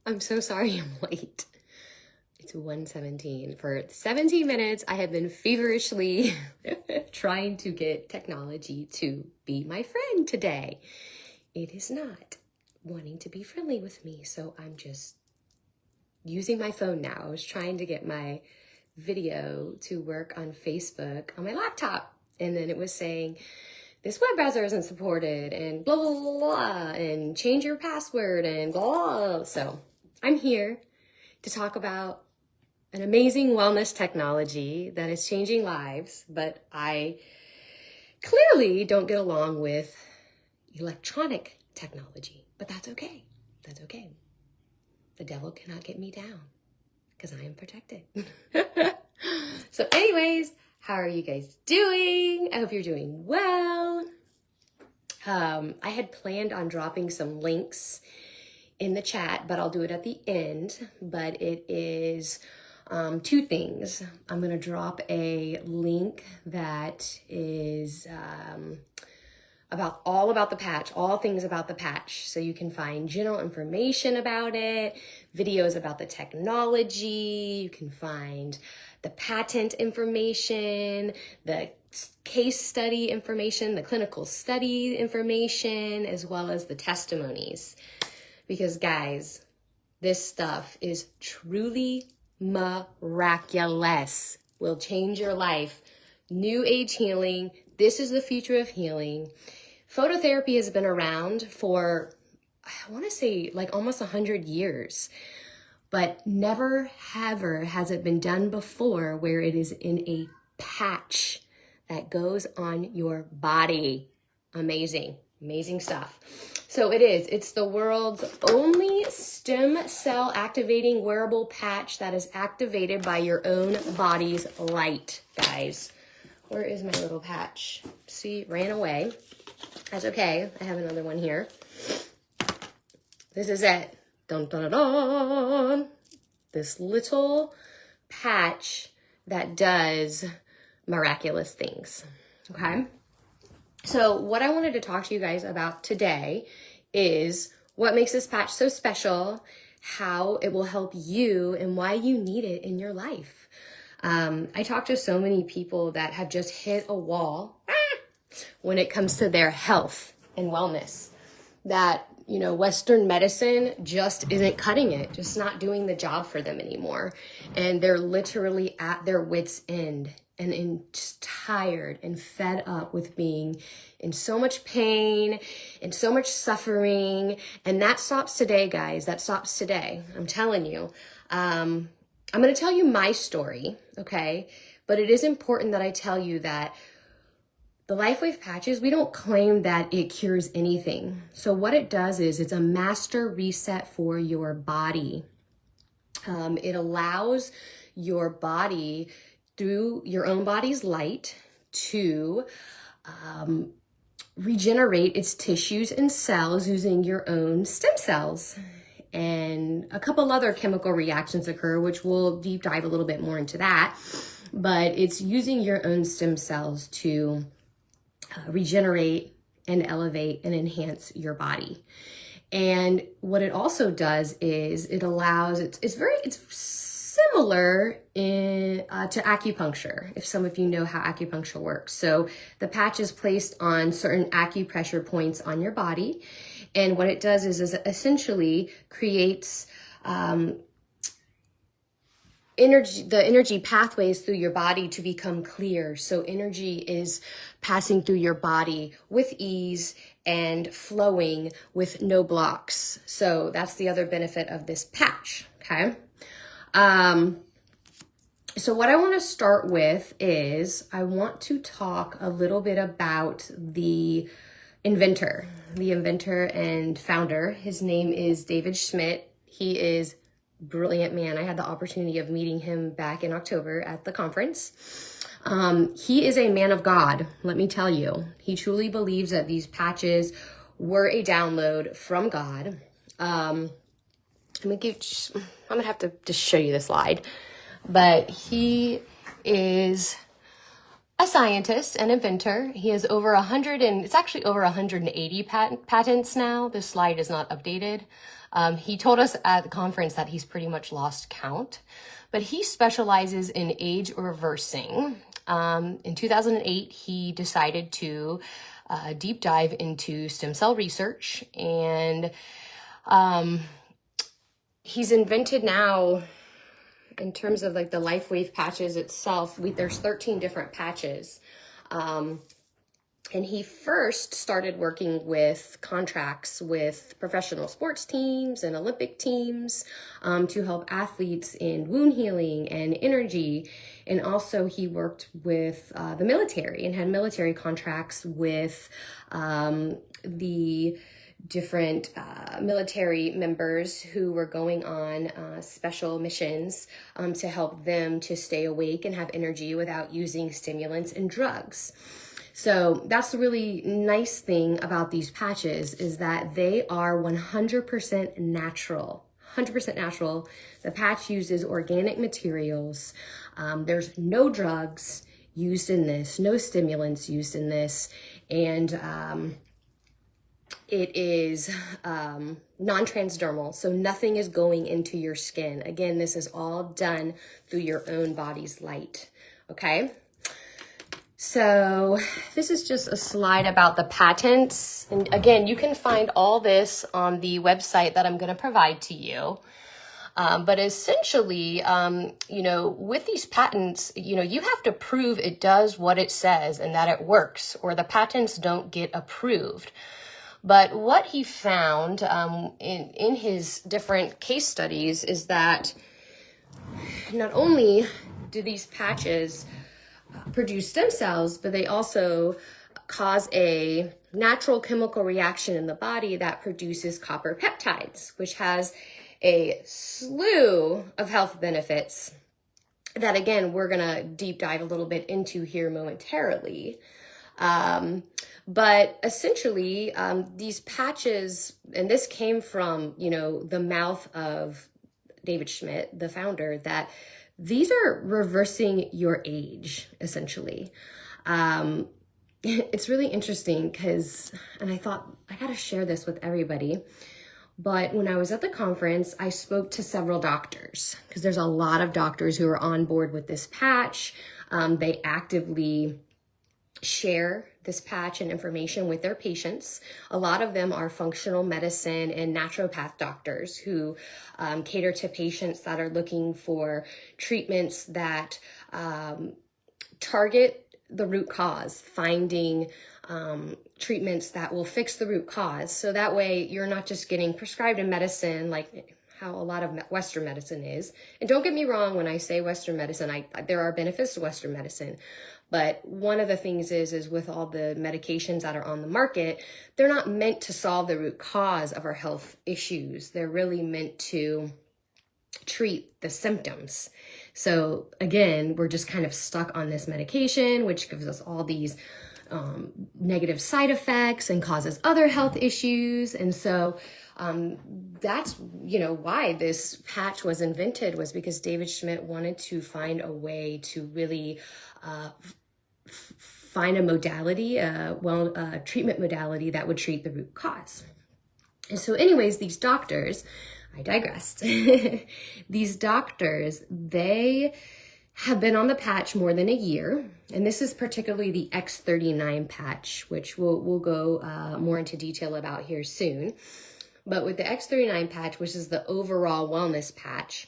I'm so sorry I'm late. It's 1:17. For 17 minutes, I have been feverishly trying to get technology to be my friend today. It is not wanting to be friendly with me, so I'm just using my phone now. I was trying to get my video to work on Facebook on my laptop, and then it was saying, this web browser isn't supported, and blah, blah, blah, blah, and change your password, and blah, blah. So I'm here to talk about an amazing wellness technology that is changing lives, but I clearly don't get along with electronic technology, but that's okay. That's okay. The devil cannot get me down because I am protected. So anyways, how are you guys doing? I hope you're doing well. I had planned on dropping some links in the chat, but I'll do it at the end. But it is two things. I'm going to drop a link that is all about the patch, all things about the patch. So you can find general information about it, videos about the technology, you can find the patent information, the case study information, the clinical study information, as well as the testimonies. Because guys, this stuff is truly miraculous. Will change your life. New age healing. This is the future of healing. Phototherapy has been around for, I want to say, like almost 100 years. But never ever has it been done before where it is in a patch that goes on your body. Amazing, amazing stuff. So it's the world's only stem cell activating wearable patch that is activated by your own body's light, guys. Where is my little patch? See, ran away. That's okay. I have another one here. This is it. Dun, dun, dun, dun. This little patch that does miraculous things. Okay. So what I wanted to talk to you guys about today is what makes this patch so special, how it will help you, and why you need it in your life. I talk to so many people that have just hit a wall when it comes to their health and wellness, that, you know, Western medicine just isn't cutting it, just not doing the job for them anymore. And they're literally at their wits' end and just tired and fed up with being in so much pain and so much suffering. And that stops today, guys. That stops today. I'm telling you. I'm going to tell you my story, okay? But it is important that I tell you that the LifeWave patches, we don't claim that it cures anything. So what it does is it's a master reset for your body. It allows your body, through your own body's light, to regenerate its tissues and cells using your own stem cells. And a couple other chemical reactions occur, which we'll deep dive a little bit more into that. But it's using your own stem cells to regenerate and elevate and enhance your body. And what it also does is it allows, it's similar to acupuncture, if some of you know how acupuncture works. So the patch is placed on certain acupressure points on your body. And what it does is essentially creates energy pathways through your body to become clear. So energy is passing through your body with ease and flowing with no blocks. So that's the other benefit of this patch, okay? So what I want to start with is I want to talk a little bit about the inventor and founder. His name is David Schmidt. He is brilliant man. I had the opportunity of meeting him back in October at the conference. He is a man of God, let me tell you. He truly believes that these patches were a download from God. I'm gonna have to just show you the slide, but he is a scientist and inventor. He has over 100 and it's actually over 180 patents now. This slide is not updated. He told us at the conference that he's pretty much lost count, but he specializes in age reversing. In 2008, he decided to deep dive into stem cell research, and he's invented now, in terms of like the LifeWave patches itself, there's 13 different patches. And he first started working with contracts with professional sports teams and Olympic teams to help athletes in wound healing and energy. And also he worked with the military and had military contracts with the different military members who were going on special missions to help them to stay awake and have energy without using stimulants and drugs. So that's the really nice thing about these patches, is that they are 100% natural. 100% natural. The patch uses organic materials. There's no drugs used in this, no stimulants used in this, and it is non-transdermal, so nothing is going into your skin. Again, this is all done through your own body's light, okay? So this is just a slide about the patents. And again, you can find all this on the website that I'm going to provide to you. But essentially, with these patents, you have to prove it does what it says and that it works, or the patents don't get approved. But what he found in his different case studies is that not only do these patches produce stem cells, but they also cause a natural chemical reaction in the body that produces copper peptides, which has a slew of health benefits that, again, we're going to deep dive a little bit into here momentarily. But essentially, these patches, and this came from, the mouth of David Schmidt, the founder, that these are reversing your age, essentially. It's really interesting because, and I thought I got to share this with everybody. But when I was at the conference, I spoke to several doctors, because there's a lot of doctors who are on board with this patch. They actively share this patch and information with their patients. A lot of them are functional medicine and naturopath doctors who cater to patients that are looking for treatments that target the root cause, finding treatments that will fix the root cause. So that way you're not just getting prescribed a medicine like how a lot of Western medicine is. And don't get me wrong, when I say Western medicine, there are benefits to Western medicine. But one of the things is with all the medications that are on the market, they're not meant to solve the root cause of our health issues. They're really meant to treat the symptoms. So again, we're just kind of stuck on this medication, which gives us all these negative side effects and causes other health issues. And so that's, why this patch was invented, was because David Schmidt wanted to find a way to really find a modality, a treatment modality that would treat the root cause. And so anyways, these doctors, I digressed. These doctors, they have been on the patch more than a year. And this is particularly the X39 patch, which we'll go more into detail about here soon. But with the X39 patch, which is the overall wellness patch,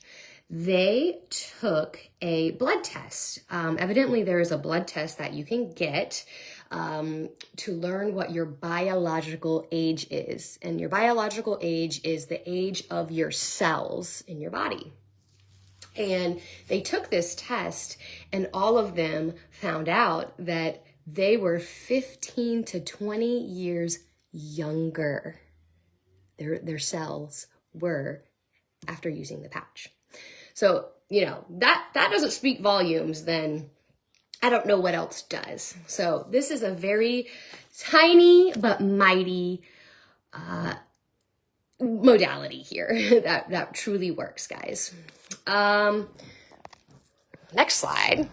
they took a blood test. Evidently, there is a blood test that you can get to learn what your biological age is. And your biological age is the age of your cells in your body. And they took this test, and all of them found out that they were 15 to 20 years younger. Their cells were after using the patch. So, that doesn't speak volumes, then I don't know what else does. So this is a very tiny but mighty modality here that truly works, guys. Next slide.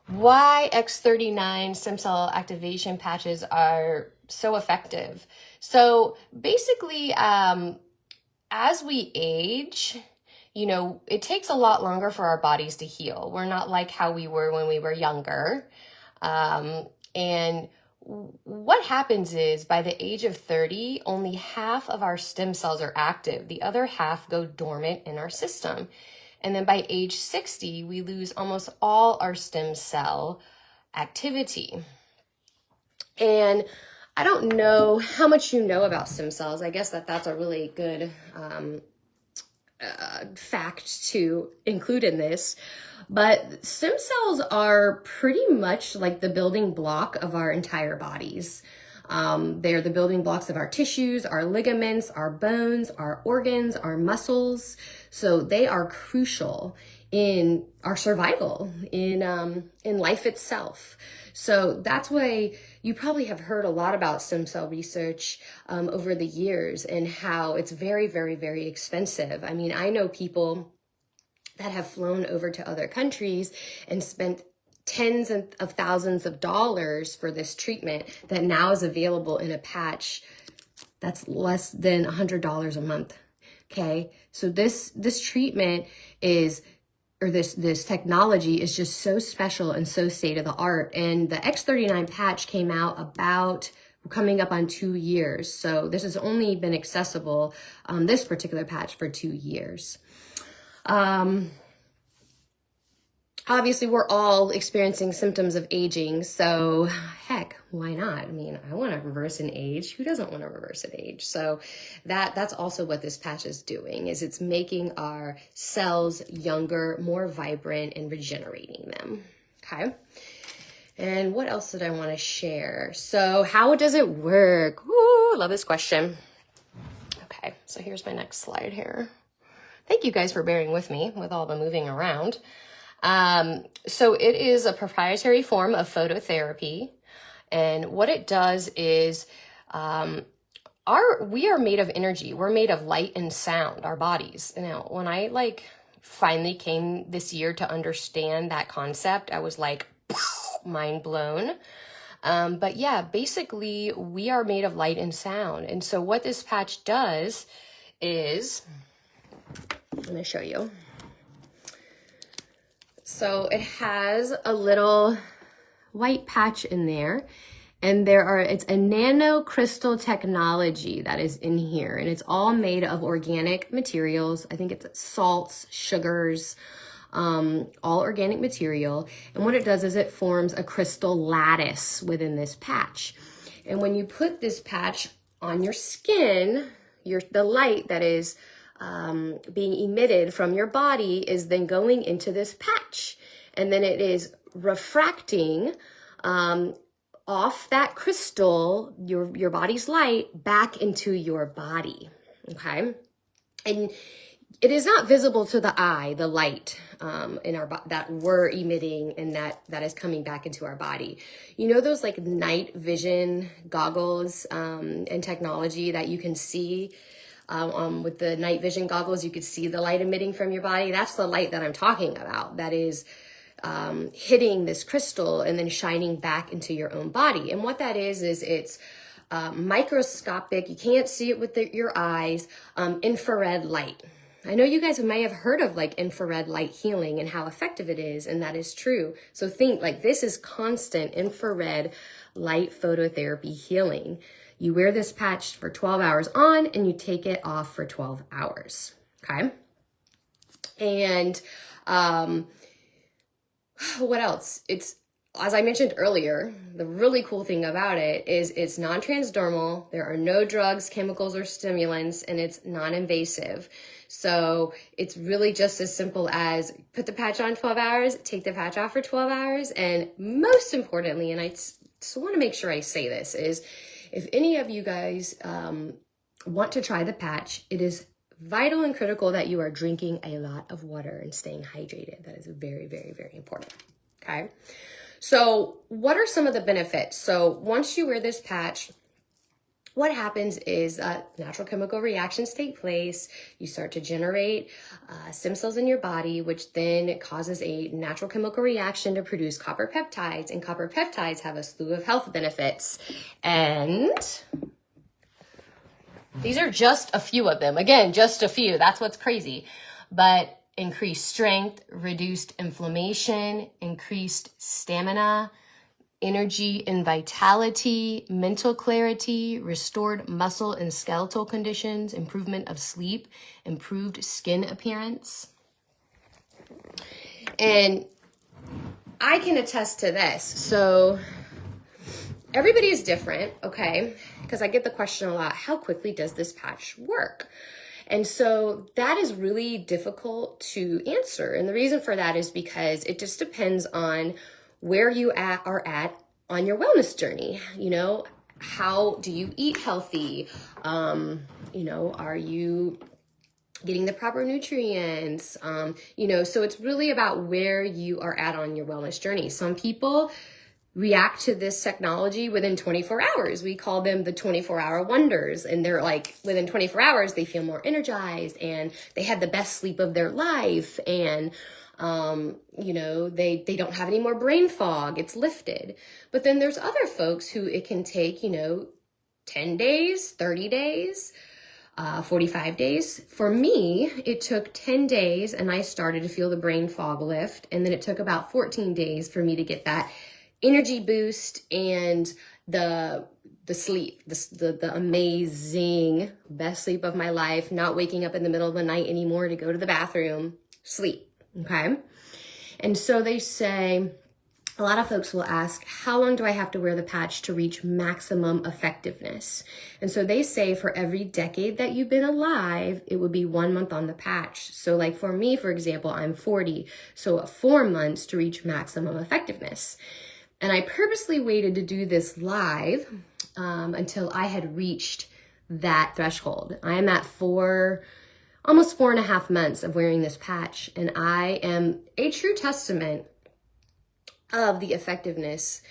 why X39 stem cell activation patches are so effective. So basically, as we age, you know, it takes a lot longer for our bodies to heal. We're not like how we were when we were younger. And what happens is by the age of 30, only half of our stem cells are active. The other half go dormant in our system. And then by age 60, we lose almost all our stem cell activity. And I don't know how much you know about stem cells. I guess that's a really good fact to include in this. But stem cells are pretty much like the building block of our entire bodies. They're the building blocks of our tissues, our ligaments, our bones, our organs, our muscles. So they are crucial in our survival, in life itself. So that's why you probably have heard a lot about stem cell research over the years and how it's very, very, very expensive. I mean, I know people that have flown over to other countries and spent tens of thousands of dollars for this treatment that now is available in a patch that's less than $100 a month. Okay, so this treatment is, or this technology is just so special and so state of the art. And the X39 patch came out about coming up on 2 years. So this has only been accessible, this particular patch, for 2 years. Obviously, we're all experiencing symptoms of aging, so heck, why not? I mean, I want to reverse an age. Who doesn't want to reverse an age? So that's also what this patch is doing, is it's making our cells younger, more vibrant, and regenerating them. Okay. And what else did I want to share? So how does it work? Ooh, love this question. Okay, so here's my next slide here. Thank you guys for bearing with me with all the moving around. So it is a proprietary form of phototherapy. And what it does is, we are made of energy. We're made of light and sound, our bodies. Now, when I finally came this year to understand that concept, I was like, mind blown. But yeah, basically we are made of light and sound. And so what this patch does is, I'm going to show you. So it has a little white patch in there, and it's a nano crystal technology that is in here, and it's all made of organic materials. I think it's salts, sugars, all organic material. And what it does is it forms a crystal lattice within this patch. And when you put this patch on your skin, the light that is being emitted from your body is then going into this patch, and then it is refracting off that crystal, your body's light, back into your body. Okay, and it is not visible to the eye, the light in our that we're emitting and that is coming back into our body. You know those like night vision goggles and technology that you can see. With the night vision goggles, you could see the light emitting from your body. That's the light that I'm talking about. That is hitting this crystal and then shining back into your own body. And what that is it's microscopic. You can't see it with your eyes. Infrared light. I know you guys may have heard of like infrared light healing and how effective it is, and that is true. So think like this is constant infrared light phototherapy healing. You wear this patch for 12 hours on and you take it off for 12 hours. Okay. And what else? It's, as I mentioned earlier, the really cool thing about it is it's non-transdermal. There are no drugs, chemicals, or stimulants, and it's non-invasive. So it's really just as simple as put the patch on 12 hours, take the patch off for 12 hours. And most importantly, and I just want to make sure I say this, is if any of you guys want to try the patch, it is vital and critical that you are drinking a lot of water and staying hydrated. That is very, very, very important. Okay. So what are some of the benefits? So once you wear this patch, what happens is natural chemical reactions take place. You start to generate stem cells in your body, which then causes a natural chemical reaction to produce copper peptides. And copper peptides have a slew of health benefits. And these are just a few of them. Again, just a few. That's what's crazy. But increased strength, reduced inflammation, increased stamina, energy and vitality, mental clarity, restored muscle and skeletal conditions, improvement of sleep, improved skin appearance. And I can attest to this. So everybody is different, okay? Because I get the question a lot, how quickly does this patch work? And so that is really difficult to answer. And the reason for that is because it just depends on where you are at on your wellness journey. You know, how do you eat healthy? You know, are you getting the proper nutrients? You know, so it's really about where you are at on your wellness journey. Some people react to this technology within 24 hours. We call them the 24-hour wonders. And they're like, within 24 hours, they feel more energized and they had the best sleep of their life. And you know, they don't have any more brain fog. It's lifted. But then there's other folks who it can take, you know, 10 days, 30 days, 45 days. For me, it took 10 days and I started to feel the brain fog lift. And then it took about 14 days for me to get that energy boost and the sleep, the amazing best sleep of my life, not waking up in the middle of the night anymore to go to the bathroom, sleep. Okay. And so they say, a lot of folks will ask, how long do I have to wear the patch to reach maximum effectiveness? And so they say for every decade that you've been alive, it would be 1 month on the patch. So like for me, for example, I'm 40. So 4 months to reach maximum effectiveness. And I purposely waited to do this live until I had reached that threshold. I am at almost 4.5 months of wearing this patch. And I am a true testament of the effectiveness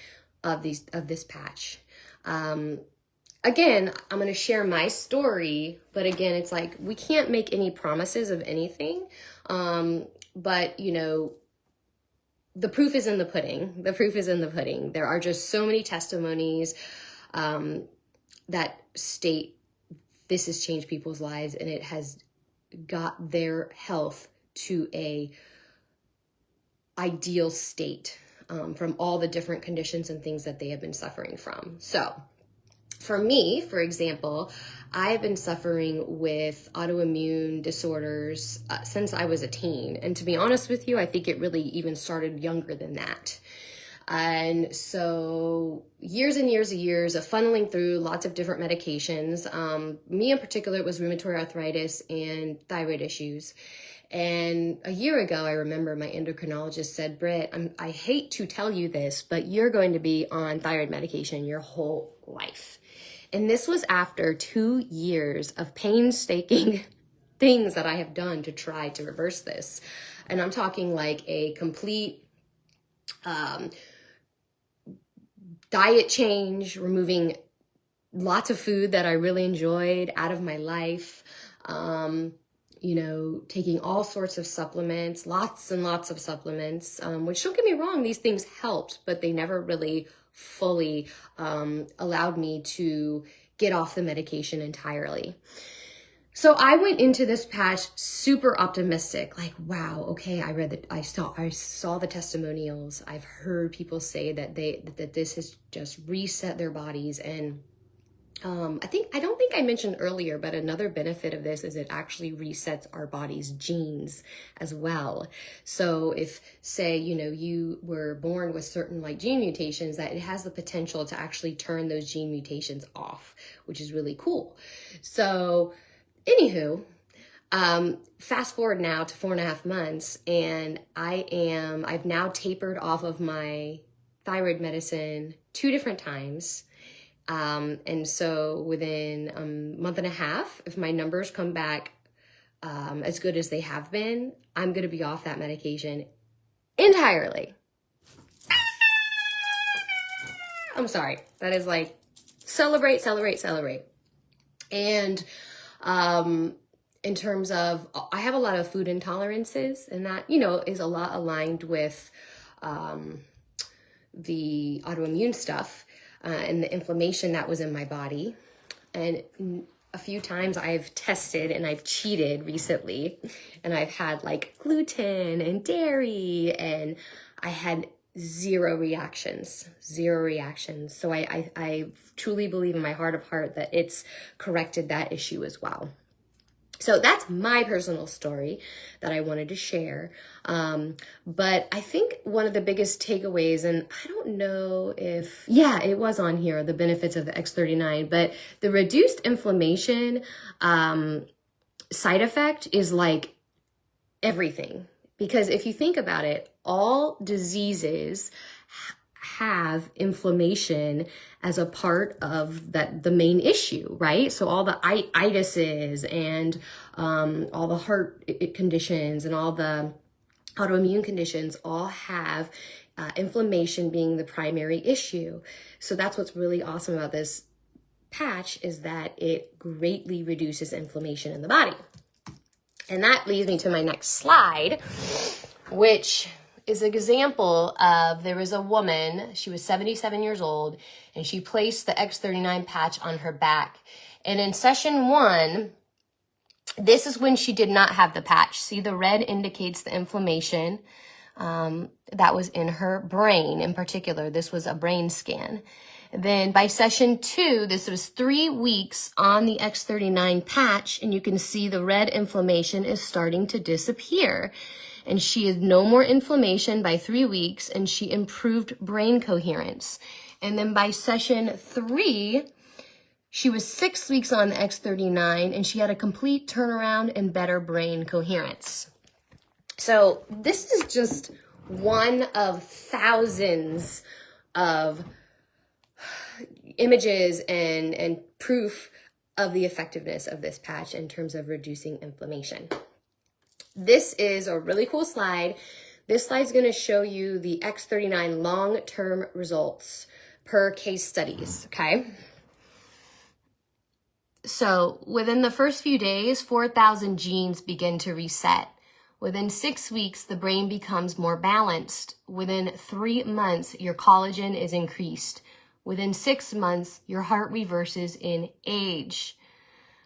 of this patch. Again, I'm going to share my story, but again, it's like, we can't make any promises of anything. But you know, the proof is in the pudding. The proof is in the pudding. There are just so many testimonies, that state this has changed people's lives and it has got their health to a ideal state, from all the different conditions and things that they have been suffering from. So for me, for example, I've been suffering with autoimmune disorders since I was a teen. And to be honest with you, I think it really even started younger than that. And so years and years and years of funneling through lots of different medications. Me in particular, it was rheumatoid arthritis and thyroid issues. And a year ago, I remember my endocrinologist said, Britt, I hate to tell you this, but you're going to be on thyroid medication your whole life. And this was after 2 years of painstaking things that I have done to try to reverse this. And I'm talking like a complete diet change, removing lots of food that I really enjoyed out of my life, you know, taking all sorts of supplements, lots and lots of supplements, which don't get me wrong, these things helped, but they never really fully allowed me to get off the medication entirely. So I went into this patch super optimistic, like, wow, okay, I saw the testimonials. I've heard people say that that this has just reset their bodies. And I don't think I mentioned earlier, but another benefit of this is it actually resets our body's genes as well. So if, say, you know, you were born with certain like gene mutations, that it has the potential to actually turn those gene mutations off, which is really cool. So anywho, fast forward now to 4.5 months, and I've now tapered off of my thyroid medicine 2 different times. And so within a month and a half, if my numbers come back as good as they have been, I'm going to be off that medication entirely. I'm sorry. That is like, celebrate, celebrate, celebrate. And in terms of, I have a lot of food intolerances, and that, you know, is a lot aligned with the autoimmune stuff and the inflammation that was in my body. And a few times I've tested and I've cheated recently, and I've had like gluten and dairy, and I had zero reactions. So I truly believe in my heart of heart that it's corrected that issue as well. So that's my personal story that I wanted to share. But I think one of the biggest takeaways, and I don't know if, yeah, it was on here, the benefits of the X39, but the reduced inflammation side effect is like everything. Because if you think about it, all diseases have inflammation as a part of the main issue, right? So all the itises and all the heart conditions and all the autoimmune conditions all have inflammation being the primary issue. So that's what's really awesome about this patch, is that it greatly reduces inflammation in the body. And that leads me to my next slide, which is an example of, there was a woman, she was 77 years old, and she placed the X39 patch on her back. And in session 1, this is when she did not have the patch. See, the red indicates the inflammation that was in her brain in particular. This was a brain scan. Then by session 2, this was 3 weeks on the X39 patch, and you can see the red inflammation is starting to disappear. And she had no more inflammation by 3 weeks, and she improved brain coherence. And then by session 3, she was 6 weeks on the X39, and she had a complete turnaround and better brain coherence. So this is just one of thousands of images and proof of the effectiveness of this patch in terms of reducing inflammation. This is a really cool slide. This slide's going to show you the X39 long-term results per case studies, okay? So within the first few days, 4,000 genes begin to reset. Within 6 weeks, the brain becomes more balanced. Within 3 months, your collagen is increased. Within 6 months, your heart reverses in age.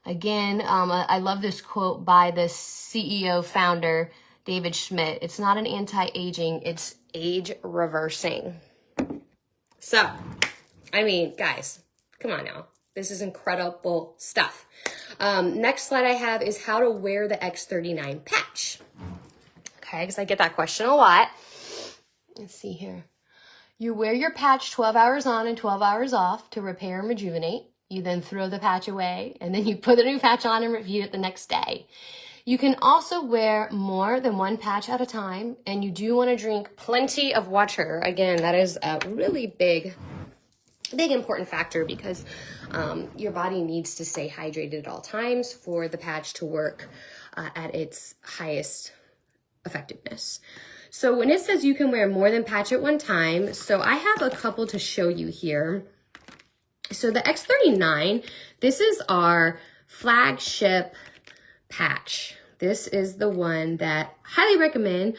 Again, I love this quote by the CEO founder, David Schmidt. It's not an anti-aging, it's age reversing. So, I mean, guys, come on now. This is incredible stuff. Next slide I have is how to wear the X39 patch. Okay, because I get that question a lot. Let's see here. You wear your patch 12 hours on and 12 hours off to repair and rejuvenate. You then throw the patch away, and then you put the new patch on and repeat it the next day. You can also wear more than one patch at a time, and you do want to drink plenty of water. Again, that is a really big important factor, because your body needs to stay hydrated at all times for the patch to work at its highest effectiveness. So when it says you can wear more than patch at one time, so I have a couple to show you here. So the X39, this is our flagship patch. This is the one that I highly recommend.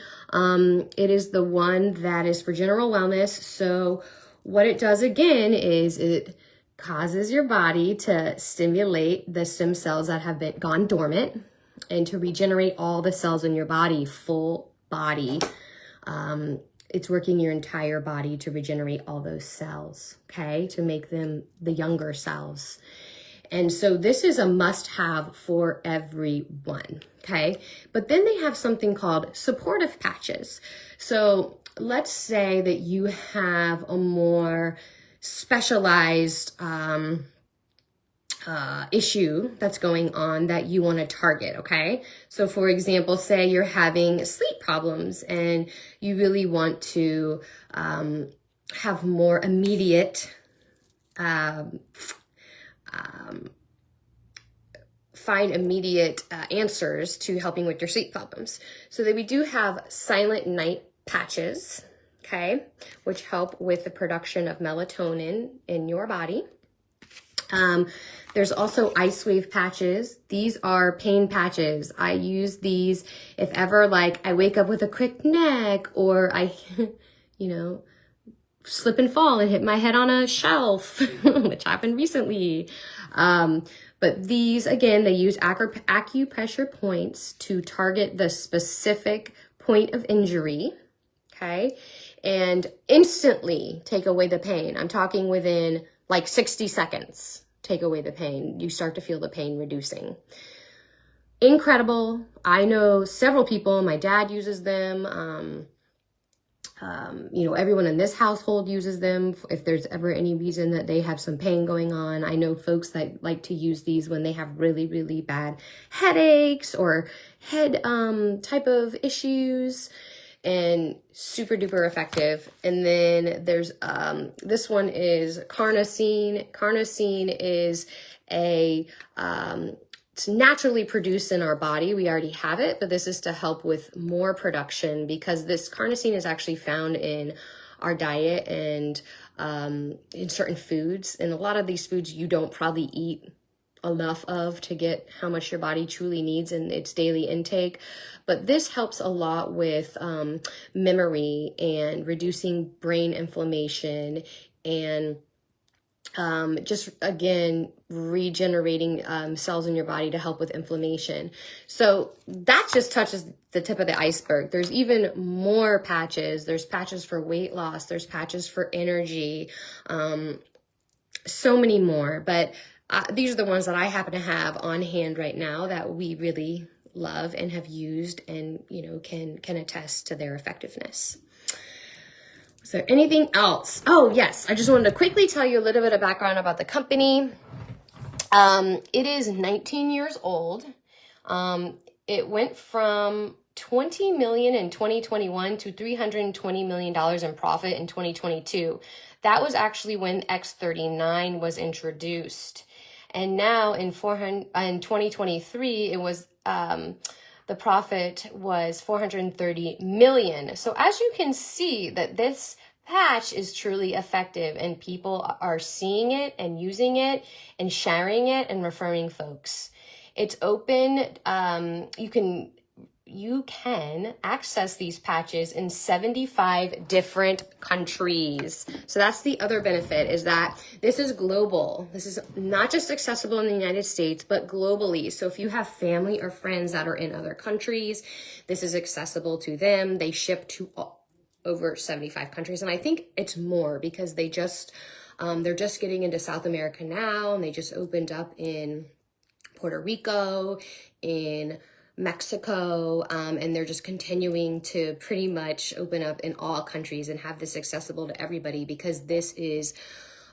It is the one that is for general wellness. So what it does again is it causes your body to stimulate the stem cells that have been gone dormant, and to regenerate all the cells in your body, full body. It's working your entire body to regenerate all those cells, okay, to make them the younger cells. And so this is a must-have for everyone, okay? But then they have something called supportive patches. So let's say that you have a more specialized issue that's going on that you want to target, okay? So for example, say you're having sleep problems and you really want to have more immediate find immediate answers to helping with your sleep problems. So that we do have silent night patches, okay, which help with the production of melatonin in your body. There's also ice wave patches. These are pain patches. I use these if ever like I wake up with a quick neck or I, you know, slip and fall and hit my head on a shelf, which happened recently. But these, again, they use acupressure points to target the specific point of injury, okay? And instantly take away the pain. I'm talking within like 60 seconds, take away the pain. You start to feel the pain reducing. Incredible. I know several people, my dad uses them. You know, everyone in this household uses them if there's ever any reason that they have some pain going on. I know folks that like to use these when they have really, really bad headaches or head type of issues, and super duper effective. And then there's this one is carnosine. Carnosine is a it's naturally produced in our body. We already have it, but this is to help with more production because this carnosine is actually found in our diet and in certain foods. And a lot of these foods you don't probably eat enough of to get how much your body truly needs in its daily intake. But this helps a lot with memory and reducing brain inflammation and just again regenerating cells in your body to help with inflammation. So that just touches the tip of the iceberg. There's even more patches. There's patches for weight loss. There's patches for energy. So many more. But these are the ones that I happen to have on hand right now that we really love and have used, and you know can attest to their effectiveness. Is there anything else? Oh, yes. I just wanted to quickly tell you a little bit of background about the company. It is 19 years old. It went from 20 million in 2021 to $320 million in profit in 2022. That was actually when X39 was introduced. And now in 2023, it was the profit was 430 million. So as you can see that this patch is truly effective and people are seeing it and using it and sharing it and referring folks. It's open. You can access these patches in 75 different countries. So that's the other benefit, is that this is global. This is not just accessible in the United States, but globally. So if you have family or friends that are in other countries, this is accessible to them. They ship to over 75 countries. And I think it's more because they're just getting into South America now, and they just opened up in Puerto Rico, in Mexico, and they're just continuing to pretty much open up in all countries and have this accessible to everybody, because this is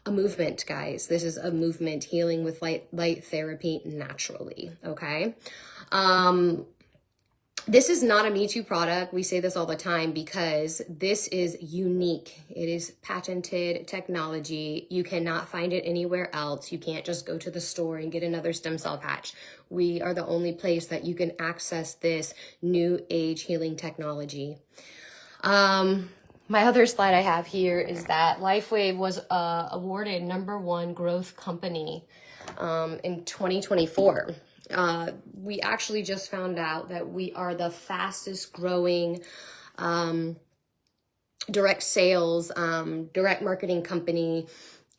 a movement, guys. This is a movement, healing with light therapy naturally, okay? This is not a Me Too product. We say this all the time because this is unique. It is patented technology. You cannot find it anywhere else. You can't just go to the store and get another stem cell patch. We are the only place that you can access this new age healing technology. My other slide I have here is that LifeWave was awarded #1 growth company in 2024. We actually just found out that we are the fastest growing direct sales, direct marketing company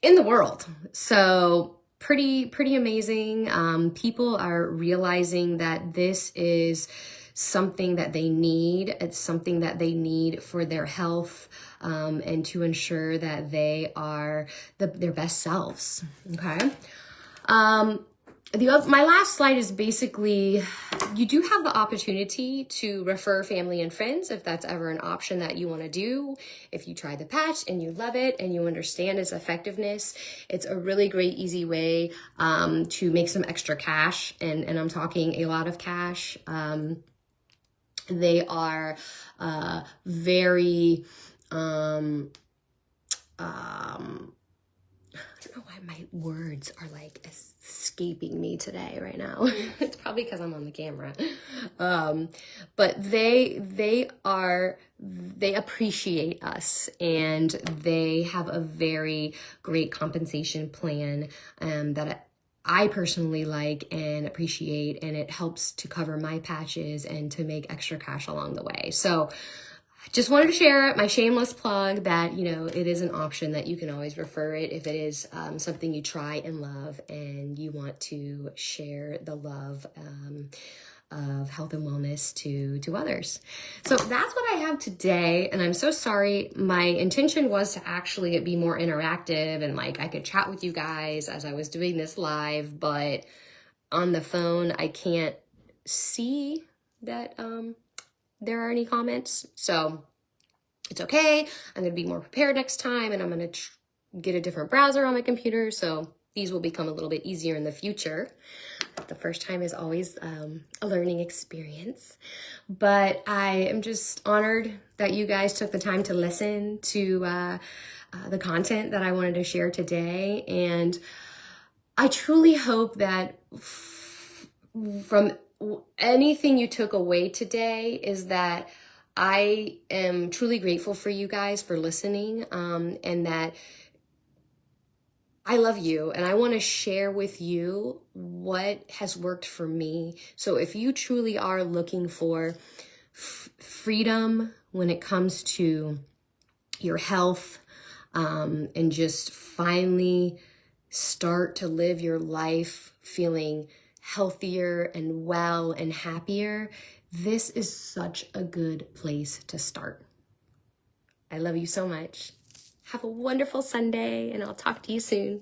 in the world. So pretty amazing. People are realizing that this is something that they need. It's something that they need for their health, and to ensure that they are their best selves. Okay. My last slide is basically, you do have the opportunity to refer family and friends if that's ever an option that you want to do. If you try the patch and you love it and you understand its effectiveness, it's a really great, easy way to make some extra cash. And I'm talking a lot of cash. They are very I don't know why my words are like escaping me today right now. It's probably because I'm on the camera. But they appreciate us, and they have a very great compensation plan that I personally like and appreciate, and it helps to cover my patches and to make extra cash along the way. So just wanted to share my shameless plug that, you know, it is an option that you can always refer it if it is something you try and love and you want to share the love of health and wellness to others. So that's what I have today. And I'm so sorry. My intention was to actually be more interactive and like I could chat with you guys as I was doing this live, but on the phone, I can't see that there are any comments. So it's okay. I'm going to be more prepared next time, and I'm going to get a different browser on my computer. So these will become a little bit easier in the future. The first time is always a learning experience. But I am just honored that you guys took the time to listen to the content that I wanted to share today. And I truly hope that from anything you took away today is that I am truly grateful for you guys for listening, and that I love you and I want to share with you what has worked for me. So if you truly are looking for freedom when it comes to your health, and just finally start to live your life feeling healthier and well and happier, this is such a good place to start. I love you so much. Have a wonderful Sunday, and I'll talk to you soon.